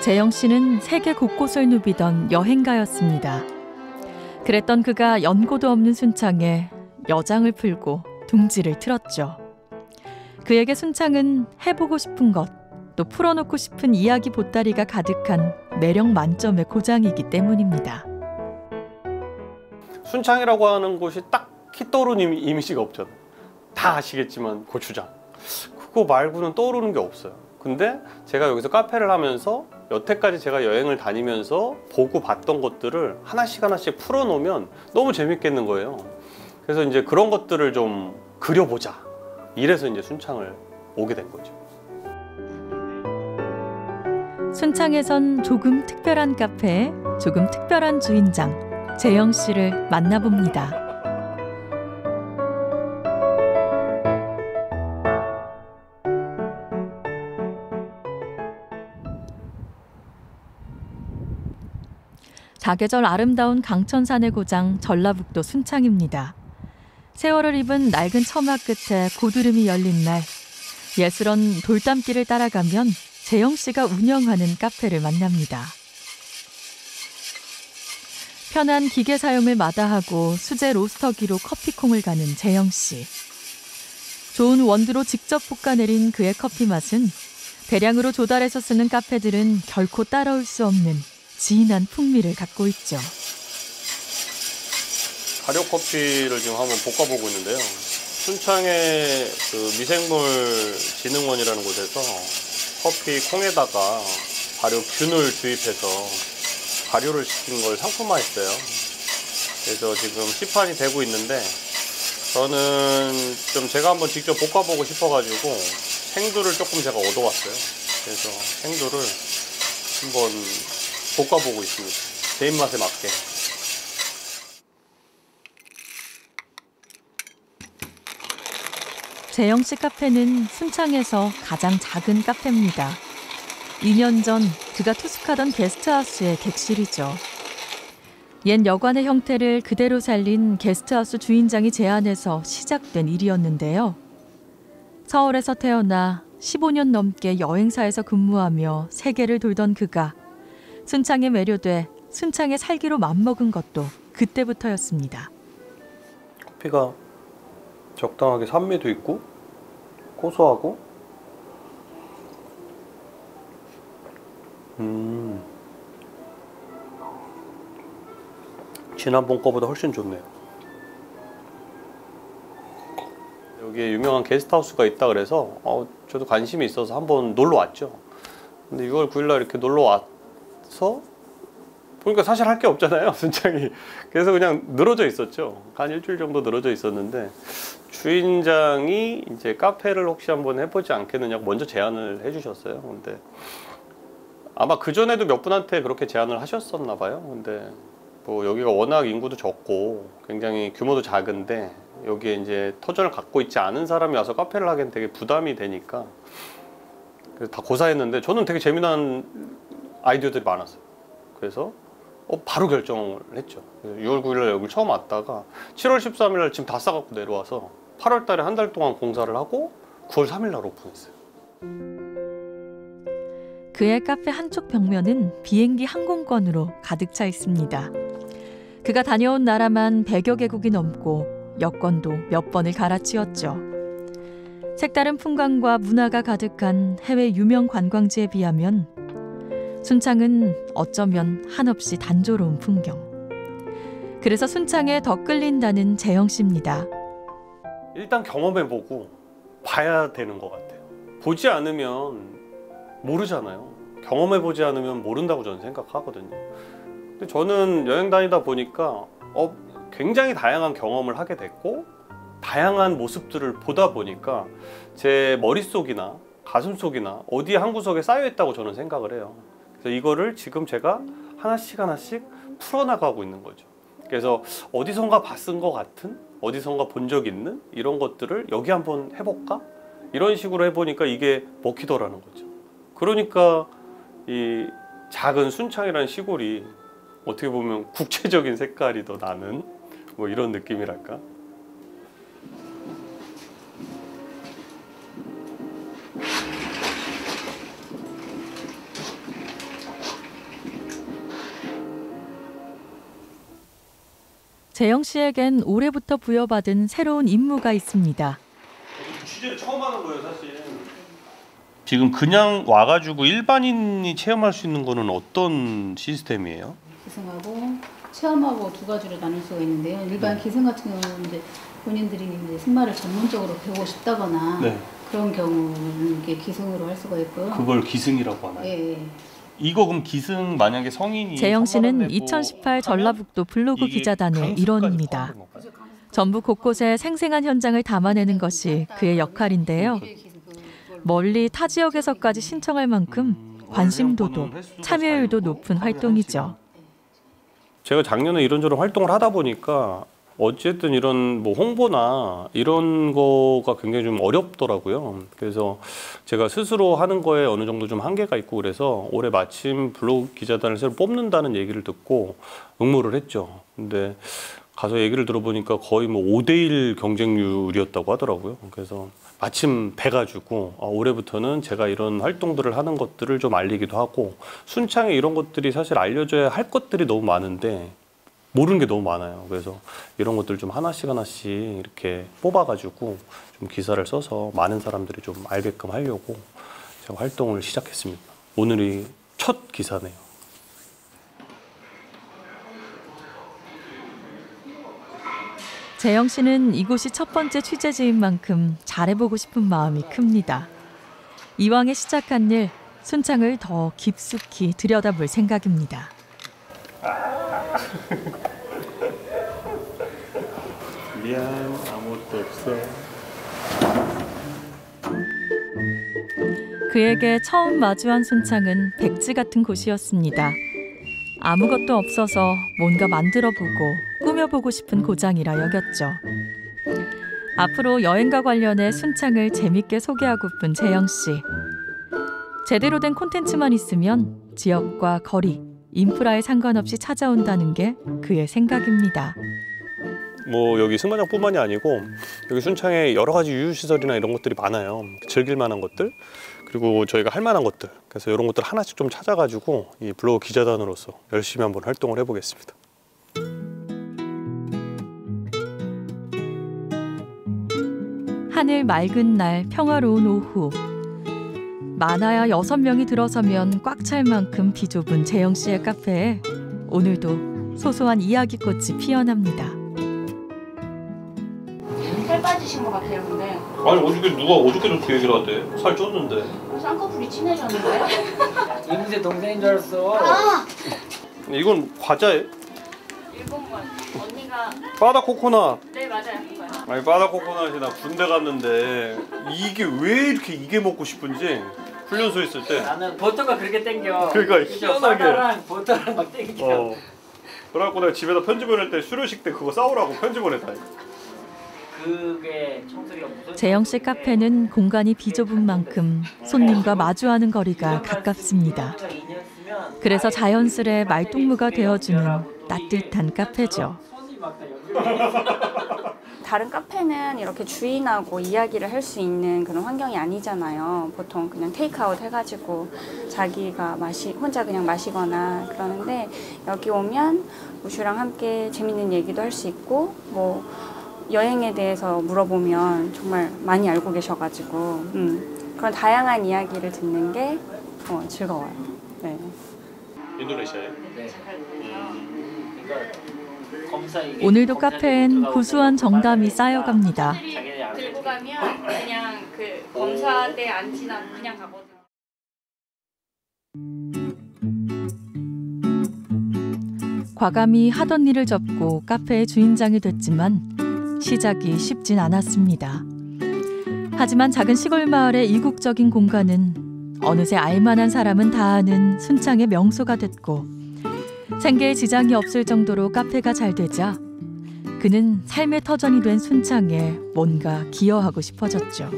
재영 씨는 세계 곳곳을 누비던 여행가였습니다. 그랬던 그가 연고도 없는 순창에 여장을 풀고 둥지를 틀었죠. 그에게 순창은 해보고 싶은 것, 또 풀어놓고 싶은 이야기 보따리가 가득한 매력 만점의 고장이기 때문입니다. 순창이라고 하는 곳이 딱히 떠오르는 이미지가 없잖아요. 다 아시겠지만 고추장. 그거 말고는 떠오르는 게 없어요. 근데 제가 여기서 카페를 하면서 여태까지 제가 여행을 다니면서 보고 봤던 것들을 하나씩 하나씩 풀어놓으면 너무 재밌겠는 거예요. 그래서 이제 그런 것들을 좀 그려보자. 이래서 이제 순창을 오게 된 거죠. 순창에선 조금 특별한 카페, 조금 특별한 주인장 재영 씨를 만나봅니다. 사계절 아름다운 강천산의 고장 전라북도 순창입니다. 세월을 입은 낡은 처마 끝에 고드름이 열린 날, 예스런 돌담길을 따라가면 재영 씨가 운영하는 카페를 만납니다. 편한 기계 사용을 마다하고 수제 로스터기로 커피콩을 가는 재영 씨. 좋은 원두로 직접 볶아내린 그의 커피 맛은 대량으로 조달해서 쓰는 카페들은 결코 따라올 수 없는 진한 풍미를 갖고 있죠. 발효커피를 지금 한번 볶아보고 있는데요. 순창의 그 미생물진흥원이라는 곳에서 커피 콩에다가 발효균을 주입해서 발효를 시킨 걸 상품화했어요. 그래서 지금 시판이 되고 있는데 저는 좀 제가 한번 직접 볶아보고 싶어가지고 생두를 조금 제가 얻어왔어요. 그래서 생두를 한번 볶아보고 있습니다. 제 입맛에 맞게. 재영 씨 카페는 순창에서 가장 작은 카페입니다. 2년 전 그가 투숙하던 게스트하우스의 객실이죠. 옛 여관의 형태를 그대로 살린 게스트하우스 주인장이 제안해서 시작된 일이었는데요. 서울에서 태어나 15년 넘게 여행사에서 근무하며 세계를 돌던 그가 순창에 매료돼 순창에 살기로 맘먹은 것도 그때부터였습니다. 커피가 적당하게 산미도 있고 고소하고 지난번 거보다 훨씬 좋네요. 여기에 유명한 게스트하우스가 있다 그래서 저도 관심이 있어서 한번 놀러 왔죠. 근데 6월 9일날 이렇게 놀러 와서 보니까 사실 할 게 없잖아요, 순창이. 그래서 그냥 늘어져 있었죠. 한 일주일 정도 늘어져 있었는데 주인장이 이제 카페를 혹시 한번 해보지 않겠느냐고 먼저 제안을 해주셨어요. 근데 아마 그전에도 몇 분한테 그렇게 제안을 하셨었나 봐요. 근데 뭐 여기가 워낙 인구도 적고 굉장히 규모도 작은데 여기에 이제 터전을 갖고 있지 않은 사람이 와서 카페를 하기엔 되게 부담이 되니까 그래서 다 고사했는데 저는 되게 재미난 아이디어들이 많았어요. 그래서 바로 결정을 했죠. 6월 9일날 여기 처음 왔다가 7월 13일날 지금 다 싸갖고 내려와서 8월 달에 한 달 동안 공사를 하고 9월 3일날 오픈했어요. 그의 카페 한쪽 벽면은 비행기 항공권으로 가득 차 있습니다. 그가 다녀온 나라만 100여 개국이 넘고 여권도 몇 번을 갈아치웠죠. 색다른 풍광과 문화가 가득한 해외 유명 관광지에 비하면 순창은 어쩌면 한없이 단조로운 풍경. 그래서 순창에 더 끌린다는 재영 씨입니다. 일단 경험해보고 봐야 되는 것 같아요. 보지 않으면 모르잖아요. 경험해보지 않으면 모른다고 저는 생각하거든요. 근데 저는 여행 다니다 보니까 굉장히 다양한 경험을 하게 됐고 다양한 모습들을 보다 보니까 제 머릿속이나 가슴속이나 어디 한 구석에 쌓여있다고 저는 생각을 해요. 그래서 이거를 지금 제가 하나씩 하나씩 풀어나가고 있는 거죠. 그래서 어디선가 봤은 것 같은, 어디선가 본 적 있는 이런 것들을 여기 한번 해볼까? 이런 식으로 해보니까 이게 먹히더라는 거죠. 그러니까 이 작은 순창이라는 시골이 어떻게 보면 국제적인 색깔이 더 나는 뭐 이런 느낌이랄까? 재영 씨에겐 올해부터 부여받은 새로운 임무가 있습니다. 취재를 처음 하는 거예요, 사실. 지금 그냥 와가지고 일반인이 체험할 수 있는 거는 어떤 시스템이에요? 기승하고 체험하고 두 가지로 나눌 수가 있는데요. 일반 기승 같은 경우는 이제 본인들이 이제 승마를 전문적으로 배우고 싶다거나 네. 그런 경우는 이게 기승으로 할 수가 있고요. 그걸 기승이라고 하나요? 예. 이거 그럼 기승 만약에 성인이 재영 씨는 3만 원 내고 2018 전라북도 블로그 이게 기자단의 강습까지 일원입니다. 포함된 건가요? 전북 곳곳의 생생한 현장을 담아내는 것이 그의 역할인데요. 멀리 타 지역에서까지 신청할 만큼 관심도도 참여율도 높은 활동이죠. 제가 작년에 이런저런 활동을 하다 보니까 어쨌든 이런 뭐 홍보나 이런 거가 굉장히 좀 어렵더라고요. 그래서 제가 스스로 하는 거에 어느 정도 좀 한계가 있고 그래서 올해 마침 블로그 기자단을 새로 뽑는다는 얘기를 듣고 응모를 했죠. 근데 가서 얘기를 들어보니까 거의 뭐 5대1 경쟁률이었다고 하더라고요. 그래서 마침 뵈가지고 올해부터는 제가 이런 활동들을 하는 것들을 좀 알리기도 하고 순창에 이런 것들이 사실 알려져야 할 것들이 너무 많은데 모르는 게 너무 많아요. 그래서 이런 것들 좀 하나씩 이렇게 뽑아가지고 좀 기사를 써서 많은 사람들이 좀 알게끔 하려고 제가 활동을 시작했습니다. 오늘이 첫 기사네요. 재영 씨는 이곳이 첫 번째 취재지인 만큼 잘해보고 싶은 마음이 큽니다. 이왕에 시작한 일, 순창을 더 깊숙이 들여다볼 생각입니다. 미안, 아무것도 없어. 그에게 처음 마주한 순창은 백지 같은 곳이었습니다. 아무것도 없어서 뭔가 만들어보고 꾸며보고 싶은 고장이라 여겼죠. 앞으로 여행과 관련해 순창을 재밌게 소개하고픈 재영 씨. 제대로 된 콘텐츠만 있으면 지역과 거리, 인프라에 상관없이 찾아온다는 게 그의 생각입니다. 뭐 여기 승마장뿐만이 아니고 여기 순창에 여러 가지 유휴시설이나 이런 것들이 많아요. 즐길 만한 것들 그리고 저희가 할 만한 것들 그래서 이런 것들 하나씩 좀 찾아가지고 이 블로그 기자단으로서 열심히 한번 활동을 해보겠습니다. 하늘 맑은 날 평화로운 오후 많아야 6명이 들어서면 꽉 찰 만큼 비좁은 재영 씨의 카페에 오늘도 소소한 이야기꽃이 피어납니다. 살 빠지신 것 같아요, 근데. 아니 어저께 누가 어저께도 그 얘기를 하대. 살 쪘는데. 쌍꺼풀이 친해졌는데요? 이문세 동생인 줄 알았어. 아! 이건 과자예요? 일본권. 언니가. 바다 코코넛. 네, 맞아요. 그거요. 아니 바다 코코넛이 나 군대 갔는데 이게 왜 이렇게 이게 먹고 싶은지 훈련소 있을 때. 나는 버터가 그렇게 땡겨. 그러니까 그죠? 희한하게. 바다랑 버터랑 막 땡겨. 그래갖고 내가 집에다 편지 보낼 때 수료식 때 그거 싸우라고 편지 보냈다. 그게 총소리가 무슨 재영 씨 카페는 공간이 비좁은 만큼 손님과 마주하는 거리가 가깝습니다. 그래서 자연스레 말동무가 되어주는 따뜻한 카페죠. 다른 카페는 이렇게 주인하고 이야기를 할 수 있는 그런 환경이 아니잖아요. 보통 그냥 테이크아웃 해가지고 자기가 혼자 그냥 마시거나 그러는데 여기 오면 우슈랑 함께 재밌는 얘기도 할 수 있고 뭐 여행에 대해서 물어보면 정말 많이 알고 계셔가지고 그런 다양한 이야기를 듣는 게 즐거워요. 네. 인도네시아에? 네. 그러니까 검사 이게 오늘도 검사 카페엔 노트가 구수한 오고 정담이 검사 쌓여갑니다. 자기네 알고 들고 가면 그냥 그 검사대 안 지나고 그냥 가거든요. 과감히 하던 일을 접고 카페의 주인장이 됐지만 시작이 쉽진 않았습니다. 하지만 작은 시골 마을의 이국적인 공간은 어느새 알만한 사람은 다 아는 순창의 명소가 됐고 생계에 지장이 없을 정도로 카페가 잘 되자 그는 삶의 터전이 된 순창에 뭔가 기여하고 싶어졌죠.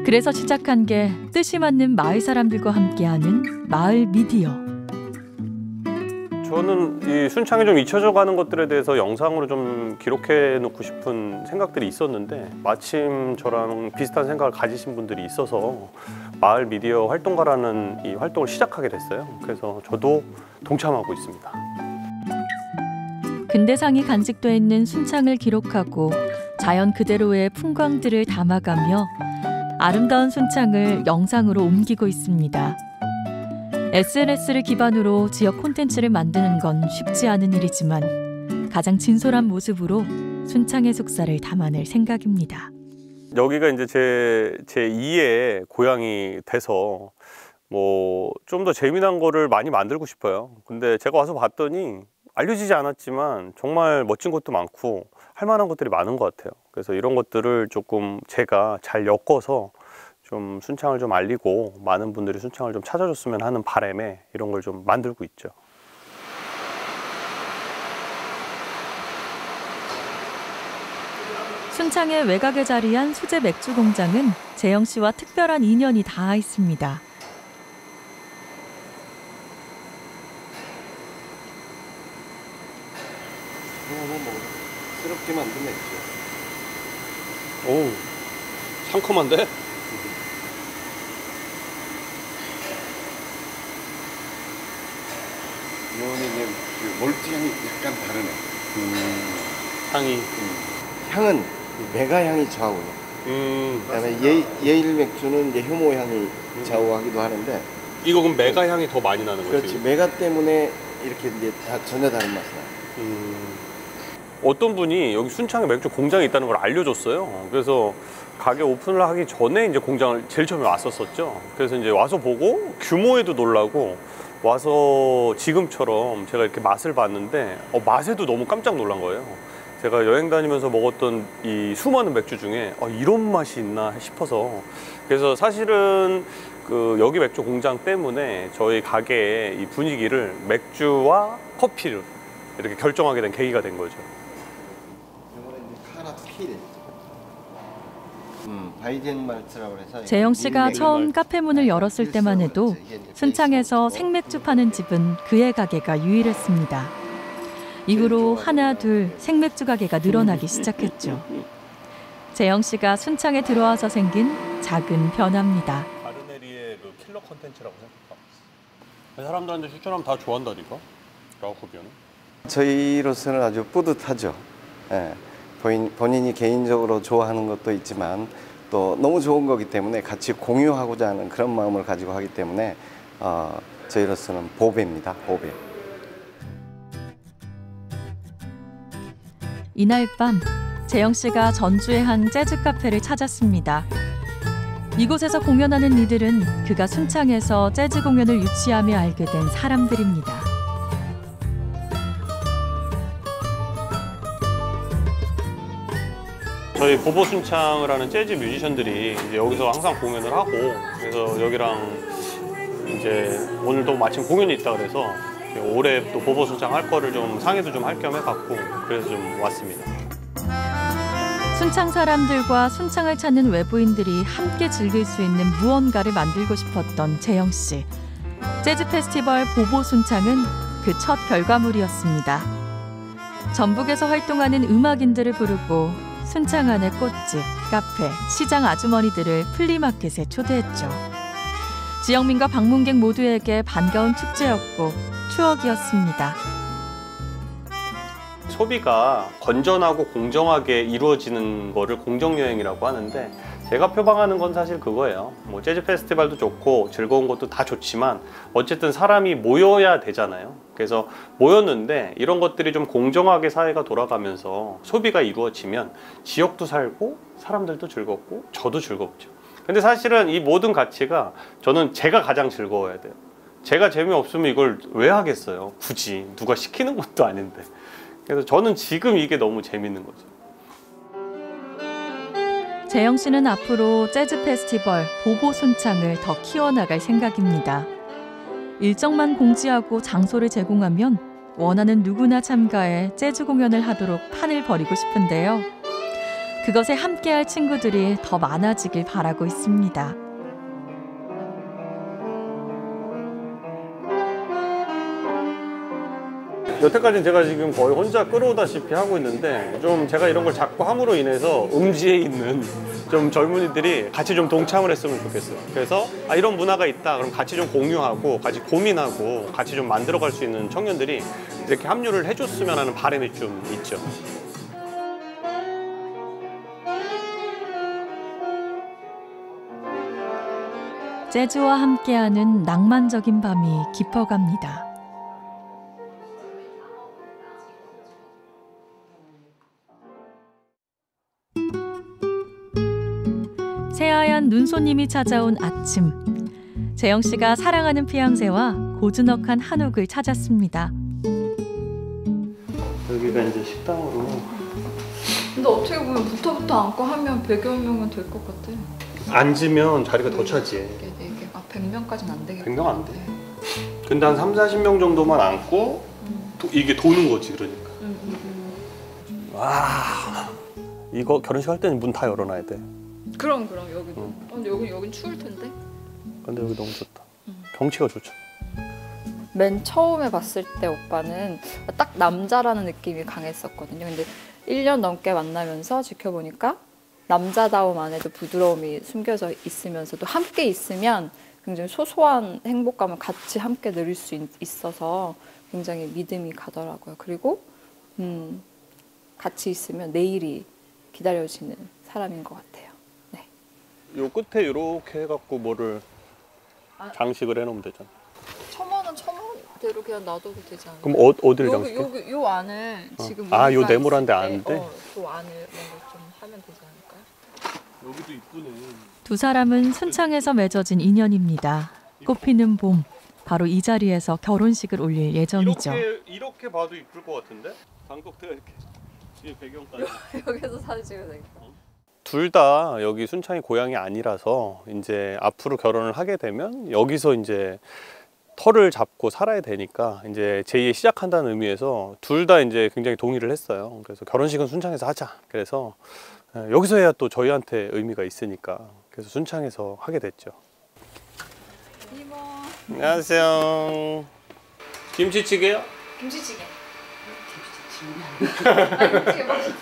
그래서 시작한 게 뜻이 맞는 마을 사람들과 함께하는 마을 미디어. 저는 이 순창이 좀 잊혀져 가는 것들에 대해서 영상으로 좀 기록해 놓고 싶은 생각들이 있었는데 마침 저랑 비슷한 생각을 가지신 분들이 있어서 마을 미디어 활동가라는 이 활동을 시작하게 됐어요. 그래서 저도 동참하고 있습니다. 근대상이 간직돼 있는 순창을 기록하고 자연 그대로의 풍광들을 담아가며 아름다운 순창을 영상으로 옮기고 있습니다. SNS를 기반으로 지역 콘텐츠를 만드는 건 쉽지 않은 일이지만 가장 진솔한 모습으로 순창의 속사를 담아낼 생각입니다. 여기가 이제 제 2의 고향이 돼서 뭐 좀 더 재미난 거를 많이 만들고 싶어요. 근데 제가 와서 봤더니 알려지지 않았지만 정말 멋진 것도 많고 할 만한 것들이 많은 것 같아요. 그래서 이런 것들을 조금 제가 잘 엮어서 좀 순창을 좀 알리고 많은 분들이 순창을 좀 찾아줬으면 하는 바람에 이런 걸 좀 만들고 있죠. 순창의 외곽에 자리한 수제 맥주 공장은 재영 씨와 특별한 인연이 닿아 있습니다. 새롭게 만든 맥주. 오, 상큼한데? 이거는 이제 그 몰트 향이 약간 다르네. 향이. 향은 메가 향이 좌우해. 그다음에 예일 맥주는 이제 효모 향이 좌우하기도 하는데. 이거 그럼 메가 향이 더 많이 나는 거지? 그렇지. 메가 때문에 이렇게 이제 다 전혀 다른 맛이 나. 어떤 분이 여기 순창에 맥주 공장이 있다는 걸 알려줬어요. 그래서 가게 오픈을 하기 전에 이제 공장을 제일 처음에 왔었었죠. 그래서 이제 와서 보고 규모에도 놀라고 와서 지금처럼 제가 이렇게 맛을 봤는데 맛에도 너무 깜짝 놀란 거예요. 제가 여행 다니면서 먹었던 이 수많은 맥주 중에 이런 맛이 있나 싶어서 그래서 사실은 그 여기 맥주 공장 때문에 저희 가게의 이 분위기를 맥주와 커피를 이렇게 결정하게 된 계기가 된 거죠. 카라필. 바이젠 말츠라고 해서 재영 씨가 처음 카페 문을 열었을 때만 해도 순창에서 생맥주 파는 집은 그의 가게가 유일했습니다. 이후로 하나 둘 생맥주 가게가 늘어나기 시작했죠. 재영 씨가 순창에 들어와서 생긴 작은 변화입니다. 가르네리의 그 킬러 컨텐츠라고 생각합니다. 사람들한테 추천하면 다 좋아한다니까. 라우코비어는. 저희로서는 아주 뿌듯하죠. 예. 본인이 개인적으로 좋아하는 것도 있지만 또 너무 좋은 거기 때문에 같이 공유하고자 하는 그런 마음을 가지고 하기 때문에 저희로서는 보배입니다. 보배. 이날 밤 재영 씨가 전주의 한 재즈 카페를 찾았습니다. 이곳에서 공연하는 이들은 그가 순창에서 재즈 공연을 유치하며 알게 된 사람들입니다. 저희 보보순창을 하는 재즈 뮤지션들이 이제 여기서 항상 공연을 하고 그래서 여기랑 이제 오늘도 마침 공연이 있다 그래서 올해 또 보보순창 할 거를 좀 상의도 좀 할 겸 해갖고 그래서 좀 왔습니다. 순창 사람들과 순창을 찾는 외부인들이 함께 즐길 수 있는 무언가를 만들고 싶었던 재영 씨. 재즈 페스티벌 보보순창은 그 첫 결과물이었습니다. 전북에서 활동하는 음악인들을 부르고 순창 안의 꽃집, 카페, 시장 아주머니들을 플리마켓에 초대했죠. 지역민과 방문객 모두에게 반가운 축제였고 추억이었습니다. 소비가 건전하고 공정하게 이루어지는 거를 공정여행이라고 하는데 제가 표방하는 건 사실 그거예요. 뭐 재즈 페스티벌도 좋고 즐거운 것도 다 좋지만 어쨌든 사람이 모여야 되잖아요. 그래서 모였는데 이런 것들이 좀 공정하게 사회가 돌아가면서 소비가 이루어지면 지역도 살고 사람들도 즐겁고 저도 즐겁죠. 근데 사실은 이 모든 가치가 저는 제가 가장 즐거워야 돼요. 제가 재미없으면 이걸 왜 하겠어요. 굳이 누가 시키는 것도 아닌데. 그래서 저는 지금 이게 너무 재밌는 거죠. 재영 씨는 앞으로 재즈 페스티벌 보보순창을 더 키워나갈 생각입니다. 일정만 공지하고 장소를 제공하면 원하는 누구나 참가해 재즈 공연을 하도록 판을 벌이고 싶은데요. 그것에 함께할 친구들이 더 많아지길 바라고 있습니다. 여태까지는 제가 지금 거의 혼자 끌어오다시피 하고 있는데 좀 제가 이런 걸 자꾸 함으로 인해서 음지에 있는 좀 젊은이들이 같이 좀 동참을 했으면 좋겠어요. 그래서 이런 문화가 있다 그럼 같이 좀 공유하고 같이 고민하고 같이 좀 만들어갈 수 있는 청년들이 이렇게 합류를 해줬으면 하는 바람이 좀 있죠. 재즈와 함께하는 낭만적인 밤이 깊어갑니다. 새하얀 눈손님이 찾아온 아침. 재영 씨가 사랑하는 피앙새와 고즈넉한 한옥을 찾았습니다. 여기가 이제 식당으로. 근데 어떻게 보면 부터 앉고 하면 100여 명은 될 것 같아. 앉으면 자리가 더 차지. 이게 100명까지는 안 되겠다. 100명 안 돼. 근데 한 3, 40명 정도만 앉고 이게 도는 거지 그러니까. 와, 이거 결혼식 할 때는 문 다 열어놔야 돼. 그럼 여기도. 근데 여긴 추울 텐데. 근데 여기 너무 좋다. 경치가 좋죠. 맨 처음에 봤을 때 오빠는 딱 남자라는 느낌이 강했었거든요. 근데 1년 넘게 만나면서 지켜보니까 남자다움 안에도 부드러움이 숨겨져 있으면서도 함께 있으면 굉장히 소소한 행복감을 같이 함께 누릴 수 있어서 굉장히 믿음이 가더라고요. 그리고 같이 있으면 내일이 기다려지는 사람인 것 같아요. 네. 요 끝에 이렇게 해갖고 뭐를 장식을 해놓으면 되잖아. 첨언은 첨언대로 그냥 놔둬도 되지 않을까? 그럼 어디를 장식해? 요 안을 지금 아, 요 우리가 네모난 데 있을 안 때, 돼? 그 안을 뭔가 좀 하면 되지 않을까요? 여기도 이쁘네. 두 사람은 순창에서 맺어진 인연입니다. 꽃피는 봄, 바로 이 자리에서 결혼식을 올릴 예정이죠. 이렇게 봐도 이쁠 것 같은데? 방콕대가 이렇게 뒤에 배경까지. 여기서 사진 찍어야 되겠다. 둘 다 여기 순창이 고향이 아니라서 이제 앞으로 결혼을 하게 되면 여기서 이제 터를 잡고 살아야 되니까 이제 제2의 시작한다는 의미에서 둘 다 이제 굉장히 동의를 했어요. 그래서 결혼식은 순창에서 하자. 그래서 여기서 해야 또 저희한테 의미가 있으니까 그래서 순창에서 하게 됐죠. 이모. 안녕하세요. 김치찌개요? 김치찌개. 김치찌개 맛있어.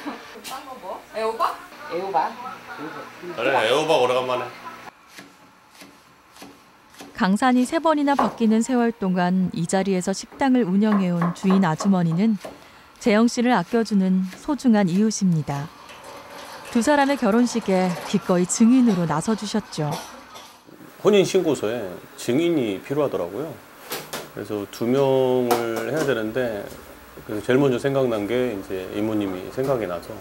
딴거 뭐? 애호박? 애호박. 그래, 애호박 오래간만에. 강산이 3번이나 바뀌는 세월 동안 이 자리에서 식당을 운영해온 주인 아주머니는 재영 씨를 아껴주는 소중한 이웃입니다. 두 사람의 결혼식에 기꺼이 증인으로 나서주셨죠. 혼인신고서에 증인이 필요하더라고요. 그래서 2명을 해야 되는데 그래서 제일 먼저 생각난 게 이제 이모님이 생각이 나서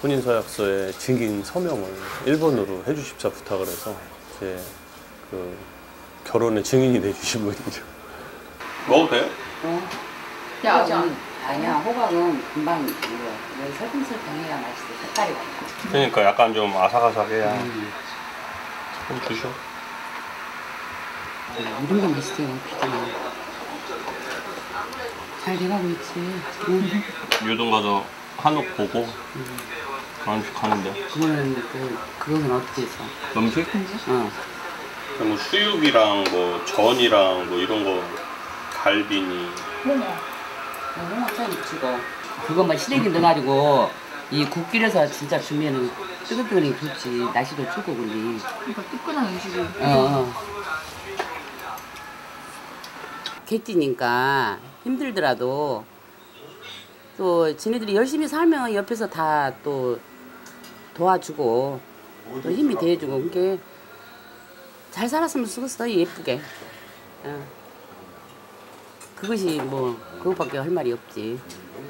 혼인서약서에 증인 서명을 1번으로 해주십사 부탁을 해서 제 그 결혼의 증인이 돼주신 분이죠. 먹어도 돼요? 야, 아니야, 호박은 금방 이거 여기 설탕설탕해야 맛있어. 색깔이 달라. 그러니까 약간 좀 아삭아삭해야. 좀 드셔. 이런 게 맛있어요, 비타민. 잘 돼가고 있지. 유동 가서 한옥 보고 결혼식 하는데. 그거는 어떻게 했어? 음식? 어. 뭐 수육이랑 뭐 전이랑 뭐 이런 거 갈비니. 홍어 잘 묻히고. 그것만 시래기 넣어가지고 이 국길에서 진짜 주면은 뜨끈뜨끈하게 좋지. 날씨도 춥고 그러니. 그러니까 뜨끈한 음식이. 객지니까 힘들더라도 또 지네들이 열심히 살면 옆에서 다 또 도와주고 또 힘이 돼주고 그게 잘 살았으면 쓰겠어 예쁘게. 그것이 뭐 그것밖에 할 말이 없지.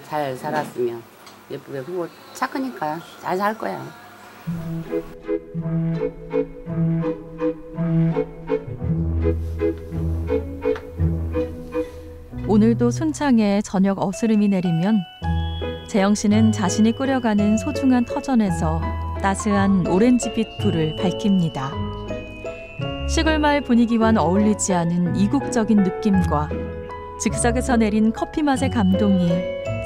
잘 살았으면 예쁘게. 그리고 착하니까 잘 살 거야. 오늘도 순창에 저녁 어스름이 내리면 재영 씨는 자신이 꾸려가는 소중한 터전에서 따스한 오렌지빛 불을 밝힙니다. 시골 마을 분위기와는 어울리지 않은 이국적인 느낌과 즉석에서 내린 커피 맛의 감동이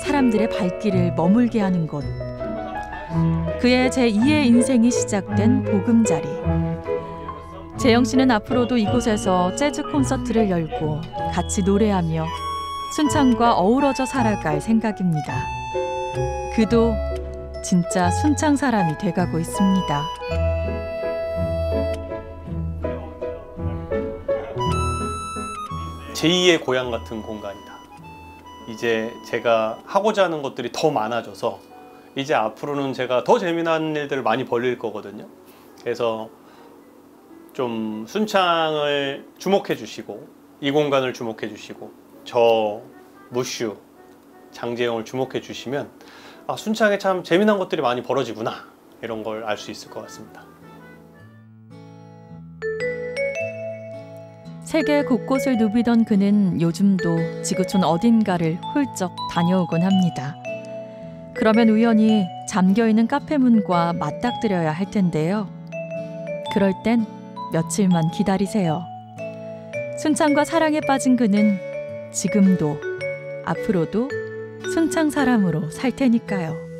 사람들의 발길을 머물게 하는 곳. 그의 제2의 인생이 시작된 보금자리. 재영 씨는 앞으로도 이곳에서 재즈 콘서트를 열고 같이 노래하며 순창과 어우러져 살아갈 생각입니다. 그도 진짜 순창 사람이 돼가고 있습니다. 제2의 고향 같은 공간이다. 이제 제가 하고자 하는 것들이 더 많아져서 이제 앞으로는 제가 더 재미난 일들을 많이 벌릴 거거든요. 그래서 좀 순창을 주목해 주시고 이 공간을 주목해 주시고 저 무슈 장재영을 주목해 주시면 아, 순창에 참 재미난 것들이 많이 벌어지구나 이런 걸 알 수 있을 것 같습니다. 세계 곳곳을 누비던 그는 요즘도 지구촌 어딘가를 훌쩍 다녀오곤 합니다. 그러면 우연히 잠겨있는 카페 문과 맞닥뜨려야 할 텐데요. 그럴 땐 며칠만 기다리세요. 순창과 사랑에 빠진 그는 지금도 앞으로도 순창 사람으로 살 테니까요.